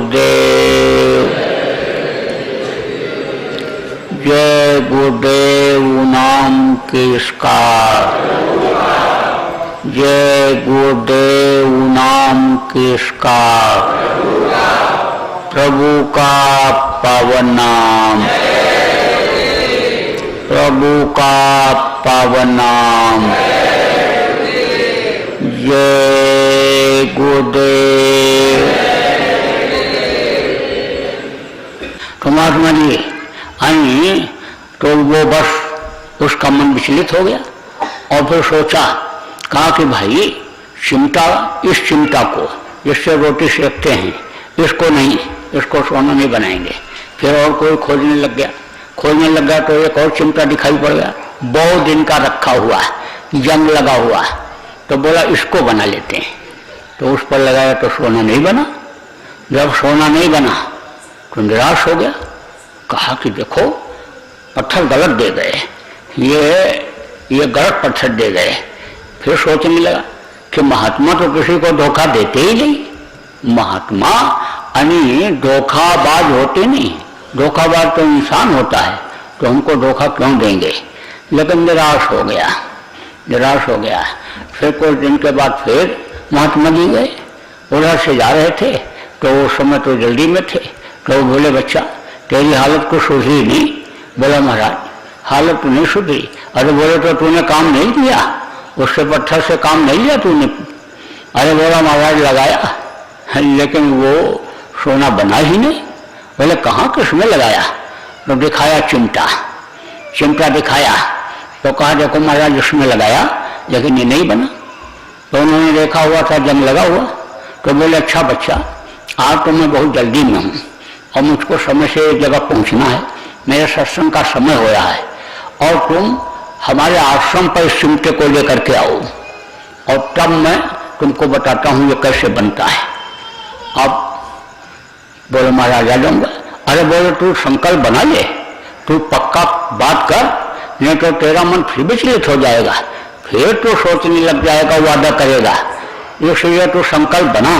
गुरुदेव। जय गुरुदेव नाम किसका, जय गुरुदेव नाम किसका, प्रभु का पावन नाम, प्रभु का पावन नाम। जय गुरुदेव। तो महात्मा जी आई तो वो बस उसका मन विचलित हो गया और फिर सोचा, कहा कि भाई चिमटा, इस चिमटा को जिससे रोटी सेकते हैं इसको नहीं, इसको सोना नहीं बनाएंगे। फिर और कोई खोजने लग गया, खोजने लग गया तो एक और चिमटा दिखाई पड़ गया, बहुत दिन का रखा हुआ, जंग लगा हुआ। तो बोला इसको बना लेते हैं। तो उस पर लगाया तो सोना नहीं बना। जब सोना नहीं बना तो निराश हो गया, कहा कि देखो पत्थर गलत दे गए, ये गलत पत्थर दे गए। फिर सोचने लगा कि महात्मा तो किसी को धोखा देते ही नहीं, महात्मा यानी धोखाबाज होते नहीं, धोखाबाज तो इंसान होता है, तो हमको धोखा क्यों देंगे। लेकिन निराश हो गया, निराश हो गया। फिर कुछ दिन के बाद फिर महात्मा जी गए, उधर से जा रहे थे तो उस समय तो जल्दी में थे। तो बोले बच्चा तेरी हालत को सुधरी नहीं। बोला महाराज हालत तो नहीं सुधरी। अरे बोले तो तूने काम नहीं किया, उससे पत्थर से काम नहीं लिया तूने। अरे बोला महाराज लगाया लेकिन वो सोना बना ही नहीं। बोले कहाँ किसमें लगाया। तो दिखाया चिमटा, चिमटा दिखाया तो कहा देखो महाराज इसमें लगाया लेकिन ये नहीं बना। तो उन्होंने देखा हुआ था जंग लगा हुआ। तो बोले अच्छा बच्चा आज तो मैं बहुत जल्दी में हूँ और मुझको समय से एक जगह पहुँचना है, मेरे सत्संग का समय हो रहा है और तुम हमारे आश्रम पर इस चिमटे को लेकर के आओ और तब मैं तुमको बताता हूँ ये कैसे बनता है। अब बोले महाराज आ जाऊंगा। अरे बोले तू संकल्प बना ले, तू पक्का बात कर, नहीं तो तेरा मन फिर विचलित हो जाएगा, फिर तो सोचने लग जाएगा, वादा करेगा। इसलिए तू संकल्प बना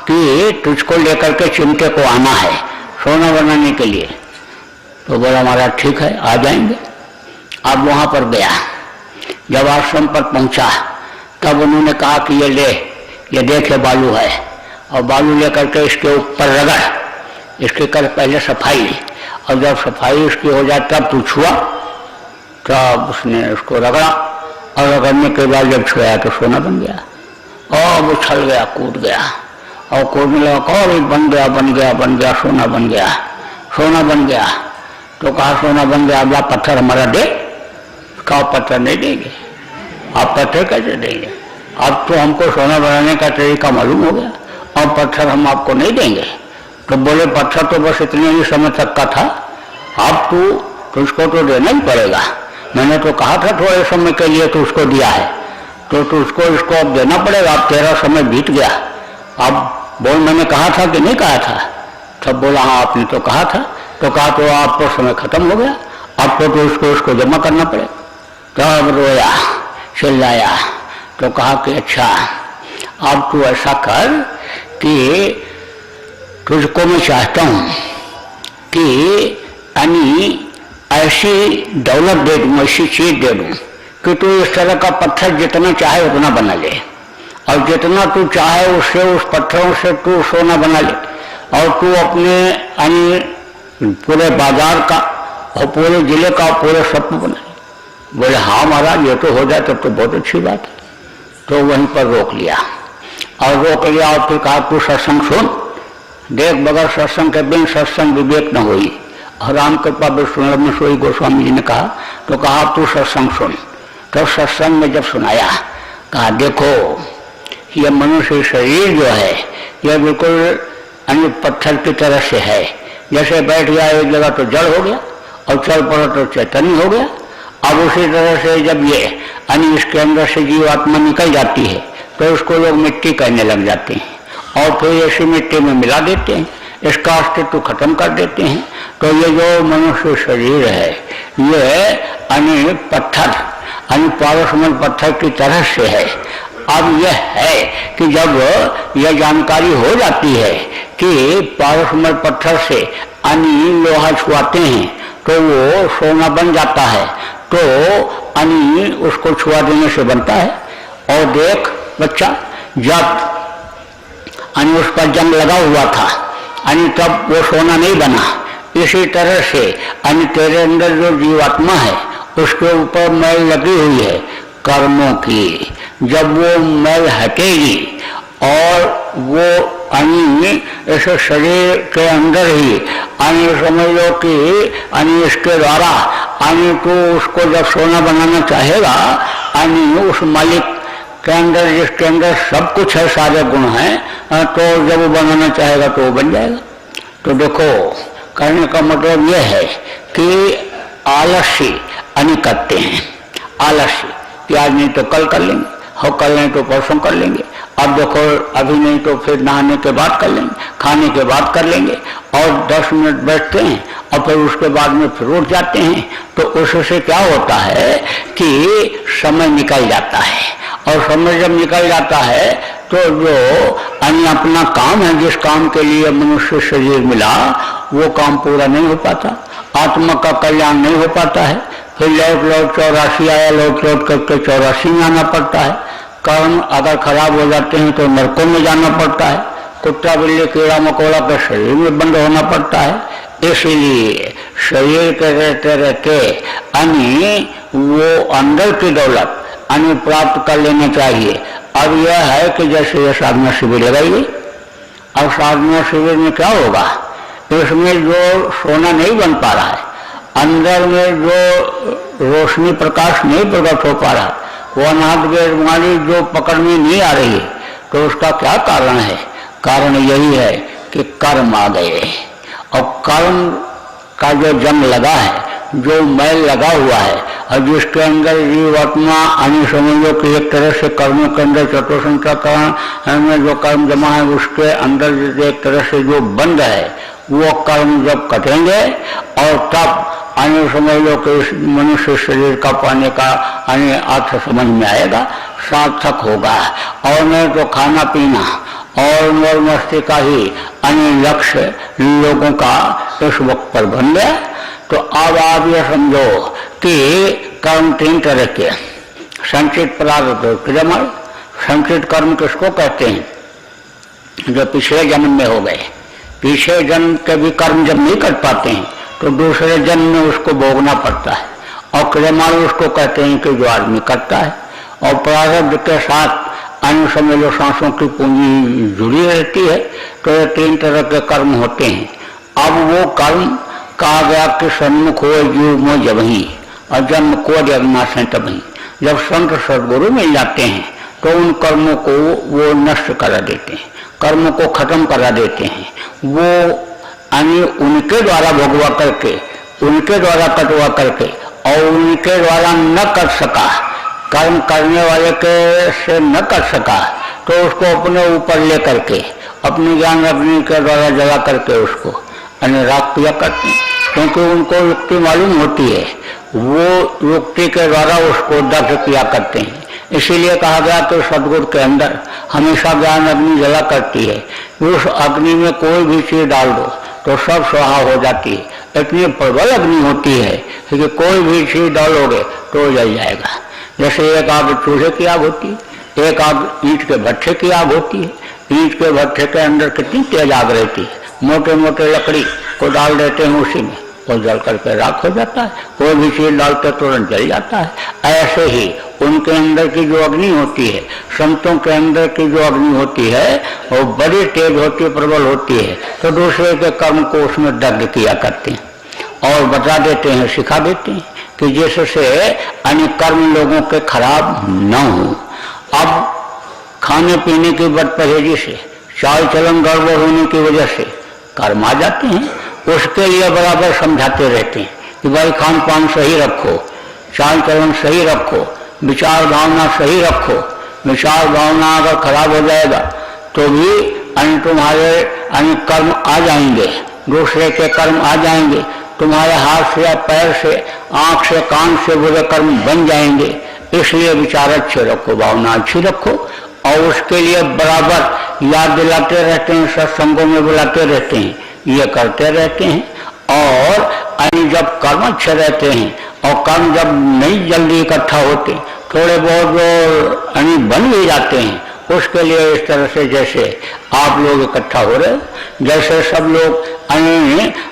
कि तुझको लेकर के चिमटे को आना है सोना बनाने के लिए। तो बोला महाराज ठीक है आ जाएंगे। अब वहां पर गया, जब आश्रम पर पहुंचा तब उन्होंने कहा कि ये ले, ये देखे बालू है, और बालू लेकर के इसके ऊपर रगड़, इसके कर पहले सफाई, और जब सफाई उसकी हो जाए तब तू छुआ। तब उसने उसको रगड़ा और रगड़ने के बाद जब छुआ तो सोना बन गया। और वो उछल गया, कूद गया और कूदने लगा, और बन गया बन गया बन गया, सोना बन गया, सोना बन गया। तो कहा सोना बन गया, अब आप पत्थर हमारा दे। कहा पत्थर नहीं देंगे। आप पत्थर कैसे देंगे, अब तो हमको सोना बनाने का तरीका मालूम हो गया, अब पत्थर हम आपको नहीं देंगे। तो बोले पत्थर तो बस इतने ही समय तक का था, अब तुझको तो देना ही पड़ेगा। मैंने तो कहा था थोड़े समय के लिए तो उसको दिया है, तो तुझको इसको अब देना पड़ेगा। अब तेरा समय बीत गया। अब बोल मैंने कहा था कि नहीं कहा था। तब बोला हाँ आपने तो कहा था। तो कहा तो आपको समय खत्म हो गया, आपको तो उसको जमा करना पड़ेगा। तब रोया, चिल्लाया। तो कहा कि अच्छा अब तू ऐसा कर कि तुझको मैं चाहता हूँ कि यानी ऐसी दौलत दे दूँ, ऐसी चीज दे दूँ कि तू इस तरह का पत्थर जितना चाहे उतना बना ले, और जितना तू चाहे उससे उस पत्थरों से तू सोना बना ले, और तू अपने यानी पूरे बाजार का और पूरे जिले का पूरे सब बना ले। बोले हाँ महाराज ये तो हो जाए तब तो बहुत अच्छी बात है। तो वहीं पर रोक लिया और रोक लिया और फिर कहा तू सत्संग सुन, देख बगैर सत्संग के बिन सत्संग विवेक न हुई। और राम कृपा विष्णु में सोई गोस्वामी जी ने कहा। तो कहा तू सत्संग सुन। तो सत्संग में जब सुनाया, कहा देखो ये मनुष्य शरीर जो है यह बिल्कुल अन्य पत्थर की तरह से है। जैसे बैठ गया एक जगह तो जड़ हो गया और चल पड़ा तो चैतन्य हो गया। अब उसी तरह से जब ये यानी इसके अंदर से जीवात्मा निकल जाती है तो उसको लोग मिट्टी कहने लग जाते हैं और फिर ऐसी मिट्टी में मिला देते हैं, इसका अस्तित्व खत्म कर देते हैं। तो ये जो मनुष्य शरीर है ये यानी पत्थर यानी पारसमय पत्थर की तरह से है। अब यह है कि जब यह जानकारी हो जाती है कि पारसमय पत्थर से यानी लोहा छुआते हैं तो वो सोना बन जाता है, तो यानी उसको छुआ देने से बनता है। और देख बच्चा, जब यानी उस पर जंग लगा हुआ था यानी तब वो सोना नहीं बना। इसी तरह से यानी तेरे अंदर जो जीवात्मा है उसके ऊपर मैल लगी हुई है कर्मों की। जब वो मैल हटेगी और वो यानी ऐसे शरीर के अंदर ही यानी समझ लो कि यानी इसके द्वारा यानी तो उसको जब सोना बनाना चाहेगा यानी उस मालिक के अंदर जिसके अंदर सब कुछ है, सारे गुण हैं, तो जब वो बनाना चाहेगा तो वो बन जाएगा। तो देखो कहने का मतलब यह है कि आलस्य यानी करते हैं, आलस्य कि आज नहीं तो कल कर लेंगे, हो कल नहीं तो परसों कर लेंगे, अब देखो अभी नहीं तो फिर नहाने के बाद कर लेंगे, खाने के बाद कर लेंगे, और 10 मिनट बैठते हैं और फिर उसके बाद में फिर उठ जाते हैं। तो उससे क्या होता है कि समय निकल जाता है, और समय जब निकल जाता है तो जो अन्य अपना काम है, जिस काम के लिए मनुष्य शरीर मिला वो काम पूरा नहीं हो पाता, आत्मा का कल्याण नहीं हो पाता है। फिर लौट लौट 84 आया, लौट लौट करके 84 में आना पड़ता है। कर्म अगर खराब हो जाते हैं तो नरकों में जाना पड़ता है, कुत्ता बिल्ली कीड़ा मकोड़ा के शरीर में बंद होना पड़ता है। इसलिए शरीर के रहते रहते यानी वो अंदर की दौलत यानी प्राप्त कर लेना चाहिए। अब यह है कि जैसे ये साधना शिविर लगाइए, अब साधना शिविर में क्या होगा, इसमें जो सोना नहीं बन पा रहा है, अंदर में जो रोशनी प्रकाश नहीं प्रकट हो पा रहा, वो अनाथ बेमारी जो पकड़ में नहीं आ रही है, तो उसका क्या कारण है? कारण यही है कि कर्म आ गए, और कर्म का जो जंग लगा है, जो मैल लगा हुआ है, और जिसके अंदर जीवात्मा अन्य समझो कि एक तरह से कर्मों के अंदर चतुर्संख्या कारण में जो कर्म जमा है उसके अंदर एक तरह से जो बंद है, वो कर्म जब कटेंगे और तब अन्य समझ लो कि मनुष्य शरीर का पाने का अन्य अर्थ समझ में आएगा, सार्थक होगा। और नहीं तो खाना पीना और मौज मस्ती का ही अन्य लक्ष्य लोगों का इस वक्त पर बन गया। तो अब आप ये समझो कि कर्म 3 तरह के, संचित प्रारब्ध क्रियामय। संचित कर्म किसको कहते हैं? जो पिछले जन्म में हो गए, पिछले जन्म के भी कर्म जब नहीं कर पाते हैं तो दूसरे जन्म में उसको भोगना पड़ता है। और क्रियामय उसको कहते हैं कि जो आदमी करता है, और प्रारब्ध के साथ अन्य समझ लो सांसों की पूंजी जुड़ी रहती है। तो ये 3 तरह के कर्म होते हैं। अब वो कर्म कहा गया कि सन्मुख हो जीव में जब ही, और जन्म को जगना से तभी। जब संत सदगुरु मिल जाते हैं तो उन कर्मों को वो नष्ट करा देते हैं, कर्मों को खत्म करा देते हैं। वो यानी उनके द्वारा भोगवा करके, उनके द्वारा कटवा करके, और उनके द्वारा न कर सका, कर्म करने वाले के से न कर सका, तो उसको अपने ऊपर ले करके अपनी ज्ञान अग्नि के द्वारा जला करके उसको राख किया करते हैं। क्योंकि उनको युक्ति मालूम होती है, वो युक्ति के द्वारा उसको दग्ध किया करते हैं। इसीलिए कहा गया कि सदगुरु के अंदर हमेशा ज्ञान अग्नि जला करती है। उस अग्नि में कोई भी चीज डाल दो तो सब स्वाहा हो जाती है। इतनी प्रबल अग्नि होती है कि कोई भी चीज डालोगे तो जल जाएगा। जैसे एक आग चूल्हे की आग होती है, एक आग ईंट के भट्ठे की आग होती है। ईंट के भट्ठे के अंदर कितनी तेज आग रहती है, मोटे मोटे लकड़ी को डाल देते हैं उसी में, वो जल करके राख हो जाता है। कोई भी चीज डालते तुरंत जल जाता है। ऐसे ही उनके अंदर की जो अग्नि होती है, संतों के अंदर की जो अग्नि होती है, वो बड़ी तेज होती है, प्रबल होती है। तो दूसरे के कर्म को उसमें दग्ध किया करते हैं और बता देते हैं, सिखा देते हैं कि जिससे अन्य कर्म लोगों के खराब न हो। अब खाने पीने की बदपरहेजी से, चाल चलन गड़बड़ होने की वजह से कर्म आ जाते हैं। उसके लिए बराबर समझाते रहते हैं कि भाई खान पान सही रखो, चाल चलन सही रखो, विचार भावना सही रखो। विचार भावना अगर खराब हो जाएगा तो भी अन्य तुम्हारे अन्य कर्म आ जाएंगे, दूसरे के कर्म आ जाएंगे। तुम्हारे हाथ से या पैर से, आंख से, कान से बुरे कर्म बन जाएंगे। इसलिए विचार अच्छे रखो, भावना अच्छी रखो, और उसके लिए बराबर याद दिलाते रहते हैं, सत्संगों में बुलाते रहते हैं, ये करते रहते हैं। और जब कर्म अच्छे रहते हैं और कर्म जब नहीं जल्दी इकट्ठा होते, थोड़े बहुत जो बन भी जाते हैं, उसके लिए इस तरह से जैसे आप लोग इकट्ठा हो रहे, जैसे सब लोग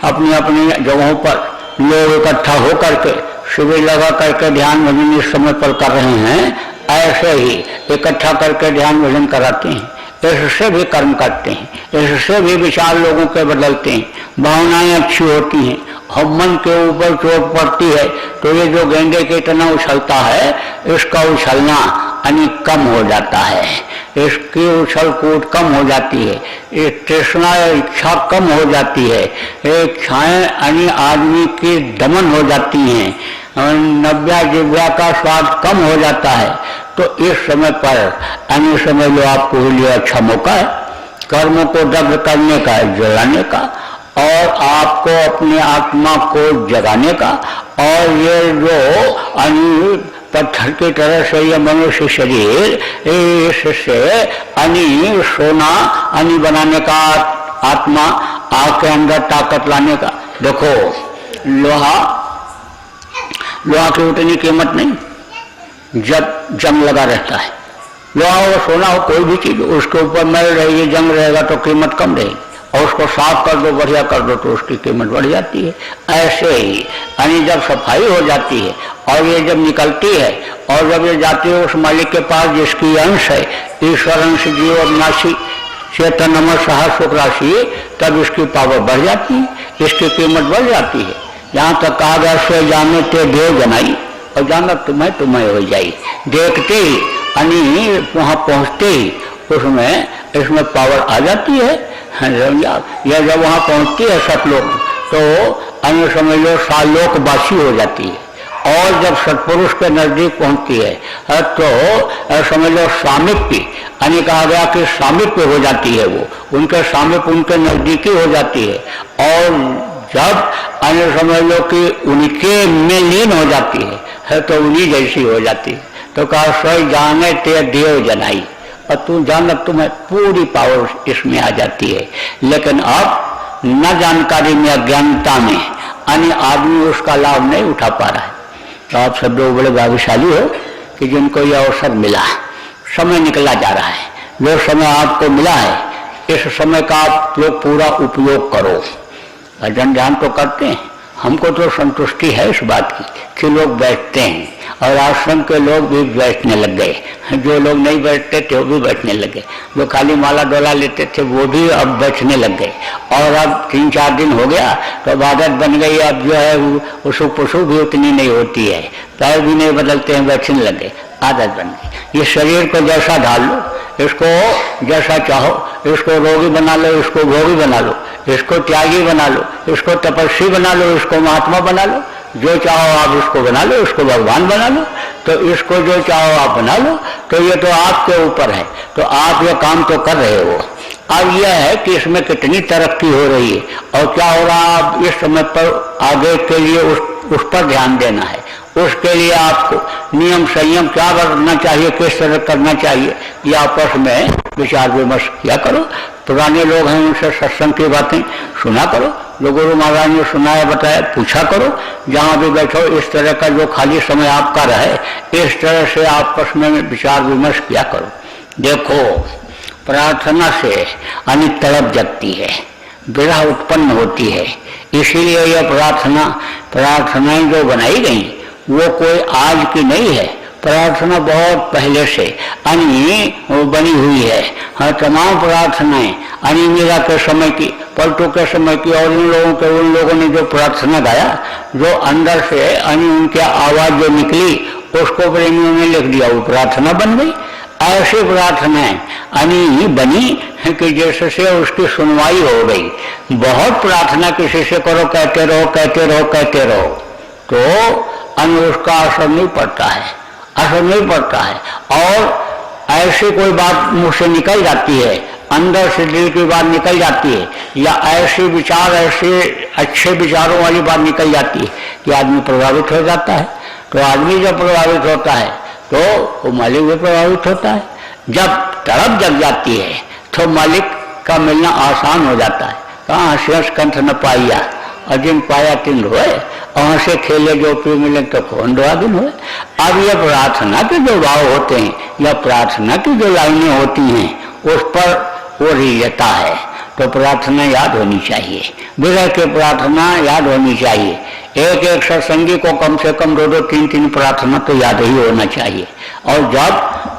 अपनी अपनी जगहों पर लोग इकट्ठा हो करके शिविर लगा करके ध्यान भजन इस समय पर कर रहे हैं, ऐसे ही इकट्ठा करके ध्यान भजन कराते हैं। इससे भी कर्म करते हैं, इससे भी विचार लोगों के बदलते हैं, भावनाएं अच्छी होती हैं और मन के ऊपर चोट पड़ती है तो ये जो गेंडे के तना उछलता है, इसका उछलना कम हो जाता है, इसकी उछल कूद कम हो जाती है, एक तृष्णा इच्छा कम हो जाती है, इच्छाएं आदमी की दमन हो जाती हैं, नव्या जिव्या का स्वाद कम हो जाता है। तो इस समय पर समझ लो आपको लिए अच्छा मौका है कर्मों को दग्ध करने का, जलाने का, और आपको अपने आत्मा को जगाने का। और ये जो पत्थर की तरह से ये मनुष्य शरीर, इससे सोना बनाने का, आत्मा आग के अंदर ताकत लाने का। देखो लोहा की उतनी कीमत नहीं जब जंग लगा रहता है। लोहा हो सोना हो कोई भी चीज, उसके ऊपर मैल रहेगी, जंग रहेगा तो कीमत कम रहेगी, और उसको साफ कर दो, बढ़िया कर दो तो उसकी कीमत बढ़ जाती है। ऐसे ही जब सफाई हो जाती है और ये जब निकलती है और जब ये जाती है उस मालिक के पास जिसकी अंश है, ईश्वर अंश जीव अविनाशी चेतन अमर सहज सुख राशि, तब इसकी पावर बढ़ जाती है, इसकी कीमत बढ़ जाती है। यहाँ तक कहा गया से जाने ते देव जनाई और जाना तुम्हें हो जाई। देखते ही वहाँ पहुँचते ही इसमें पावर आ जाती है। यह जब वहाँ पहुँचती है सतलोक तो समझ लो सालोकवासी हो जाती है। और जब सत्पुरुष के नजदीक पहुँचती है तो समझ लो सामीप्य, कहा गया कि सामीप्य हो जाती है, वो उनके सामीप्य उनके नजदीकी हो जाती है। और जब समझ लो कि उनके में लीन हो जाती है तो उन्हीं जैसी हो जाती है। तो कहा सोई जाने ते देव जनाई, और तू जान तुम्हें पूरी पावर इसमें आ जाती है। लेकिन अब न जानकारी में, अज्ञानता में आदमी उसका लाभ नहीं उठा पा रहा है। तो आप सब लोग बड़े भाग्यशाली हो कि जिनको यह अवसर मिला, समय निकला जा रहा है। जो समय आपको मिला है, इस समय का आप लोग पूरा उपयोग करो। भजन ध्यान तो करते हैं, हमको तो संतुष्टि है इस बात की कि लोग बैठते हैं, और आश्रम के लोग भी बैठने लग गए। जो लोग नहीं बैठते थे वो भी बैठने लगे, जो खाली माला डोला लेते थे वो भी अब बैठने लग गए। और अब 3-4 दिन हो गया तो आदत बन गई। अब जो है उसु पशु भी उतनी नहीं होती है, पैर भी नहीं बदलते हैं, बैठने लगे, आदत बन गई। ये शरीर को जैसा ढाल लो, इसको जैसा चाहो, इसको रोगी बना लो, इसको भोगी बना लो, इसको त्यागी बना लो, इसको तपस्वी बना लो, इसको महात्मा बना लो, जो चाहो आप इसको बना लो, इसको भगवान बना लो। तो इसको जो चाहो आप बना लो, तो ये तो आपके ऊपर है। तो आप ये काम तो कर रहे हो। अब यह है कि इसमें कितनी तरक्की हो रही है और क्या हो रहा है। आप इस समय पर आगे के लिए उस पर ध्यान देना है। उसके लिए आपको नियम संयम क्या करना चाहिए, किस तरह करना चाहिए, ये आपस में विचार विमर्श किया करो। पुराने लोग हैं उनसे सत्संग की बातें सुना करो, जो गुरु महाराज ने सुनाया बताया पूछा करो। जहाँ भी बैठो इस तरह का जो खाली समय आपका रहे, इस तरह से आपस में विचार विमर्श किया करो। देखो प्रार्थना से अनेक तड़प जगती है, विरह उत्पन्न होती है। इसीलिए यह प्रार्थनाएं जो बनाई गई वो कोई आज की नहीं है, प्रार्थना बहुत पहले से बनी हुई है। हाँ, तमाम प्रार्थनाएं मीरा के समय की, पलटू के समय की, और उन लोगों ने जो प्रार्थना गाया, जो अंदर से उनकी आवाज जो निकली उसको प्रेमियों ने लिख दिया, वो प्रार्थना बन गई। ऐसी प्रार्थनाएं बनी कि जैसे उसकी सुनवाई हो गई। बहुत प्रार्थना किसी से करो, कहते रहो तो उसका असर नहीं पड़ता है। और ऐसी कोई बात मुँह से निकल जाती है, अंदर से दिल की बात निकल जाती है, या ऐसे अच्छे विचारों वाली बात निकल जाती है कि आदमी प्रभावित हो जाता है। तो आदमी जब प्रभावित होता है तो वो मालिक भी प्रभावित होता है। जब तड़प जग जाती है तो मालिक का मिलना आसान हो जाता है। कहाँ शेष कंठ न पाइया और जिन पाया तिन रोए, वहां से खेले जो पी मिले तो कौन दुआगिन हुए। अब ये प्रार्थना के जो भाव होते हैं या प्रार्थना की जो लाइनें होती हैं उस पर वो रिझता है, तो प्रार्थना याद होनी चाहिए, विरह की प्रार्थना याद होनी चाहिए। एक एक सत्संगी को कम से कम 2-2, 3-3 प्रार्थना तो याद ही होना चाहिए। और जब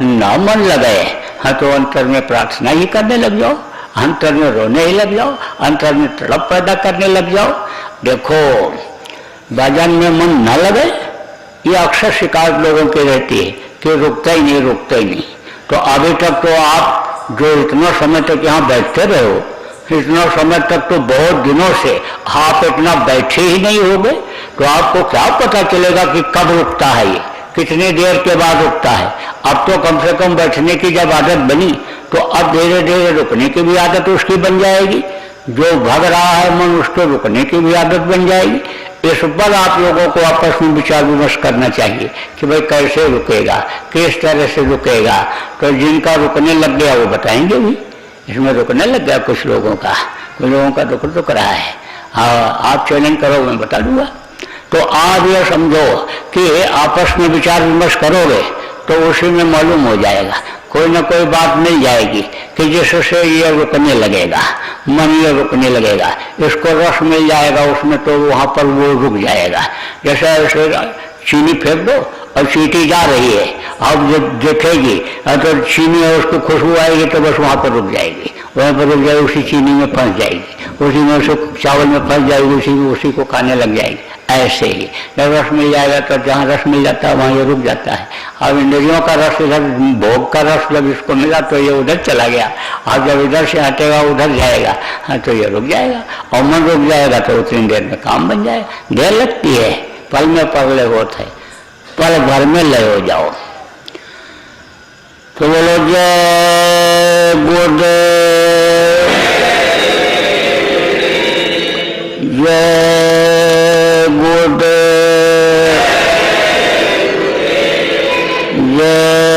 न मन लगे हाँ तो अंतर में प्रार्थना ही करने लग जाओ, अंतर में रोने ही लग जाओ, अंतर में तड़प पैदा करने लग जाओ। देखो भजन में मन न लगे ये अक्सर शिकायत लोगों की रहती है कि रुकता ही नहीं। तो अभी तक तो आप जो इतना समय तक यहाँ बैठते रहे हो, इतना समय तक तो बहुत दिनों से आप इतना बैठे ही नहीं होगे, तो आपको क्या पता चलेगा कि कब रुकता है, ये कितनी देर के बाद रुकता है। अब तो कम से कम बैठने की जब आदत बनी तो अब धीरे धीरे रुकने की भी आदत उसकी बन जाएगी। जो भाग रहा है मन उसको रुकने की भी आदत बन जाएगी। इस पर आप लोगों को आपस में विचार विमर्श करना चाहिए कि भाई कैसे रुकेगा, किस तरह से रुकेगा। तो जिनका रुकने लग गया वो बताएंगे भी, इसमें रुकने लग गया कुछ लोगों का रुक रहा है। हाँ आप चैलेंज करो मैं बता दूंगा। तो आप ये समझो कि आपस में विचार विमर्श करोगे तो उसी में मालूम हो जाएगा, कोई ना कोई बात मिल जाएगी कि जिससे ये रुकने लगेगा, मन ये रुकने लगेगा, इसको रस मिल जाएगा उसमें तो वहाँ पर वो रुक जाएगा। जैसे ऐसे चीनी फेंक दो और चींटी जा रही है, अब जब देखेगी तो चीनी है उसको खुशबू आएगी तो बस वहाँ पर रुक जाएगी, वहाँ पर रुक जाएगी, उसी चीनी में फंस जाएगी, उसी में उसे चावल में फंस जाएगी, उसी को खाने लग जाएगी। ऐसे ही जब रस मिल जाएगा तो जहाँ रस मिल जाता है वहाँ ये रुक जाता है। अब इंद्रियों का रस इधर, भोग का रस जब इसको मिला तो ये उधर चला गया, और जब इधर से हटेगा उधर जाएगा हाँ तो ये रुक जाएगा, और मन रुक जाएगा तो उतनी देर में काम बन जाएगा। देर लगती है, पल में परलय होता है, पल भर में लय हो जाओ। तो बोलो जय गुरुदेव, जय गुरुदेव, जय